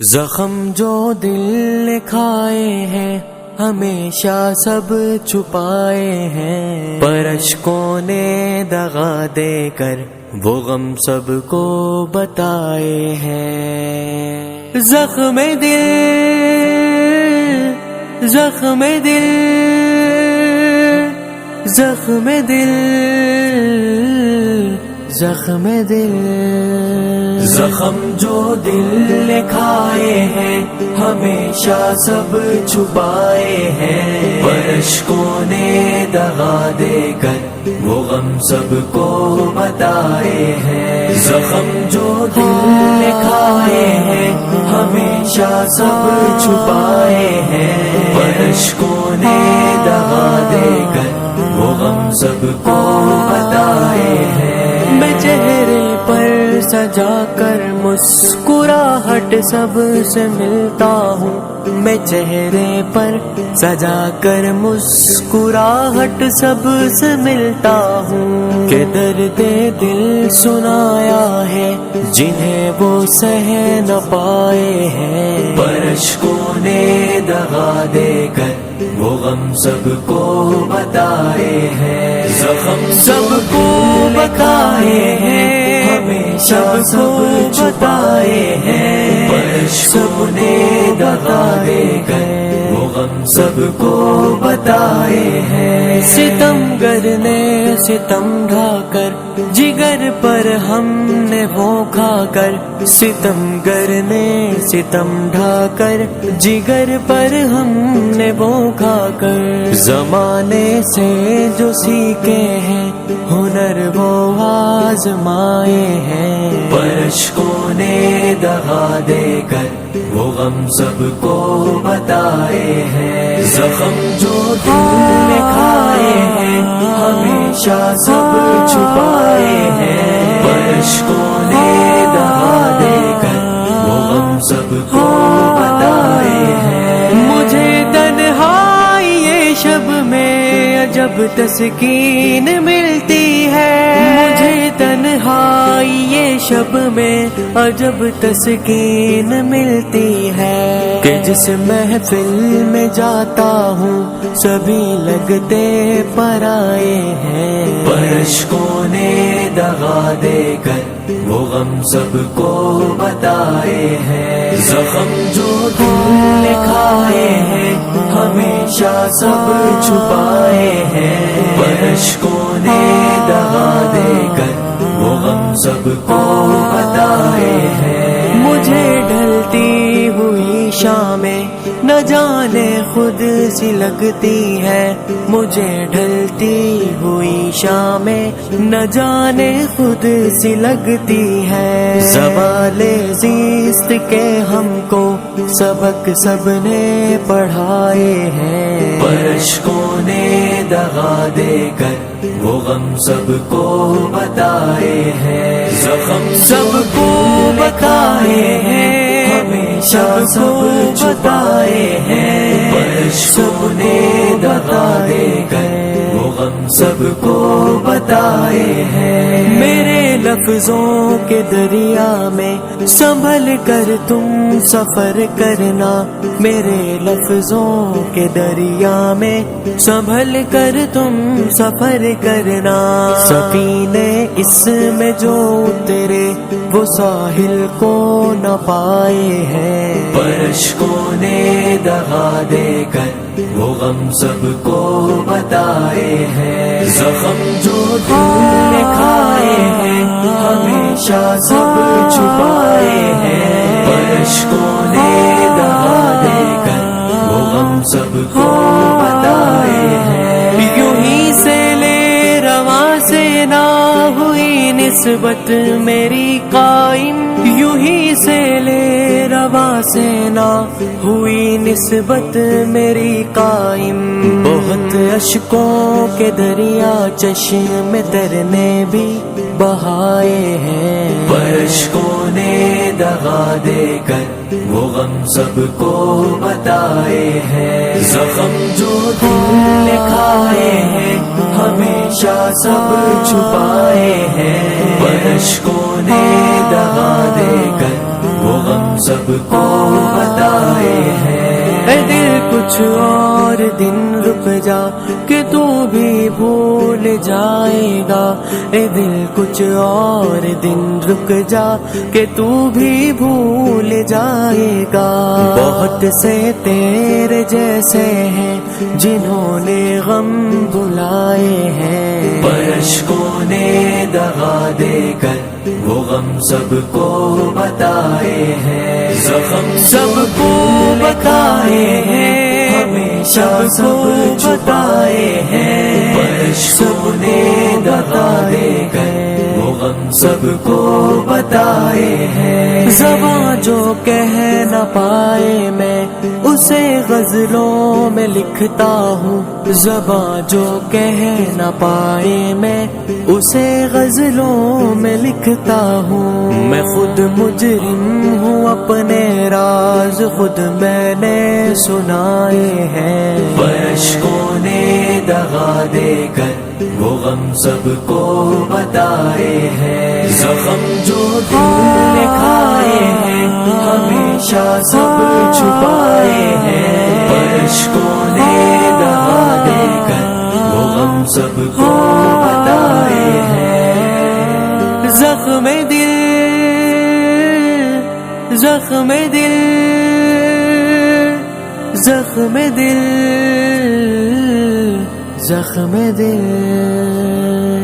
زخم جو دل نے کھائے ہیں ہمیشہ سب چھپائے ہیں، پر اشکوں نے دغا دے کر وہ غم سب کو بتائے ہیں۔ زخم دل، زخم دل، زخم دل، زخم دل، زخم جو دل نے کھائے ہیں ہمیشہ سب چھپائے ہیں، پر اشکوں نے دغا دے کر وہ غم سب کو بتائے ہیں۔ زخم جو دل نے کھائے ہیں ہمیشہ سب چھپائے ہیں، پر اشکوں نے دغا دے کر وہ غم سب کو بتائے ہیں۔ میں چہرے پر سجا کر مسکراہٹ سب سے ملتا ہوں، میں چہرے پر سجا کر مسکراہٹ سب سے ملتا ہوں، کہ درد دل سنایا ہے جنہیں وہ سہ نہ پائے ہیں، پر اشکوں نے دغا دے کر وہ غم سب کو بتائے ہیں۔ زخم سب کو بتائے ہیں ہمیشہ سب چھپائے ہیں، پر اشکوں نے دغا دے کر وہ غم سب کو بتائے ہیں۔ ستم گر نے ستم ڈھا کر جگر پر ہم نے وہ کھا کر، ستم گر نے ستم ڈھا کر جگر پر ہم نے وہ کھا کر، زمانے سے جو سیکھے ہیں ہنر وہ آزمائے ہیں، پر اشکوں نے دغا دے کر وہ غم سب کو بتائے ہیں۔ زخم جو دل نے کھائے ہیں ہمیشہ سب چھپائے ہیں، پر اشکوں نے دغا دے کر وہ غم سب کو بتائے ہیں۔ مجھے تنہائی شب میں عجب تسکین ملتی ہے، مجھے تنہائی یہ شب میں عجب تسکین ملتی ہے، کہ جس محفل میں جاتا ہوں سبھی لگتے پرائے ہیں، پر اشکوں نے دغا دے کر وہ غم سب کو بتائے ہیں۔ زخم جو دل نے کھائے ہیں ہمیشہ سب چھپائے ہیں، پر اشکوں نے دغا دے کر وہ غم سب کو بتائے ہیں۔ مجھے ڈھلتی ہوئی شامیں نہ جانے خود سی لگتی ہے، مجھے ڈھلتی ہوئی شامیں نہ جانے خود سی لگتی ہے، زوال زیست کے ہم کو سبق سب نے پڑھائے ہیں، پر اشکوں نے دغا دے کر وہ غم سب کو بتائے ہیں۔ زخم سب کو بتائے ہیں ہمیشہ سب چھپائے ہیں، پر اشکوں نے دغا دے کر وہ غم سب کو بتائے ہیں۔ میرے لفظوں کے دریا میں سنبھل کر تم سفر کرنا، میرے لفظوں کے دریا میں سنبھل کر تم سفر کرنا، سفینے اس میں جو اترے وہ ساحل کو نہ پائے ہیں، پر اشکوں نے دغا دے کر وہ غم سب کو بتائے ہیں۔ زخم جو دل نے کھائے ہیں ہمیشہ سب چھپائے ہیں، پر اشکوں نے دغا دے کر وہ غم سب کو بتائے ہیں۔ یوں ہی سے لے رواں سے نہ ہوئی نسبت میری قائم، یوں ہی سے لے رواں سے نہ ہوئی نسبت میری قائم، بہت اشکوں کے دریا چشم تر نے بھی بہائے ہیں، پر اشکوں نے دغا دے کر وہ غم سب کو بتائے ہیں۔ زخم جو دل نے کھائے ہیں ہمیشہ سب چھپائے ہیں، پر اشکوں نے دغا دے کر وہ غم سب کو اور دن رک جا کہ تو بھی بھول جائے گا، اے دل کچھ اور دن رک جا کہ تو بھی بھول جائے گا۔ بہت سے تیرے جیسے ہیں جنہوں نے غم بھلائے ہیں، پر اشکوں نے دغا دے کر وہ غم سب کو بتائے ہیں، زخم سب کو بتائے ہیں، ہمیشہ سب چھپائے ہیں، پر اشکوں نے دغا دے کر وہ غم سب کو بتائے ہیں۔ زباں جو کہہ نہ پائے میں اسے غزلوں میں لکھتا ہوں، زباں جو کہہ نہ پائے میں اسے غزلوں میں لکھتا ہوں۔ میں خود مجرم ہوں، اپنے راز خود میں نے سنائے ہیں، پر اشکوں نے دغا دے کر وہ غم سب کو بتائے ہیں۔ زخم جو دل نے کھائے ہیں ہمیشہ سب چھپائے ہیں، پر اشکوں نے دغا دے کر وہ غم سب کو بتائے ہیں۔ زخم دل، زخم دل، زخم دل، زخم دل۔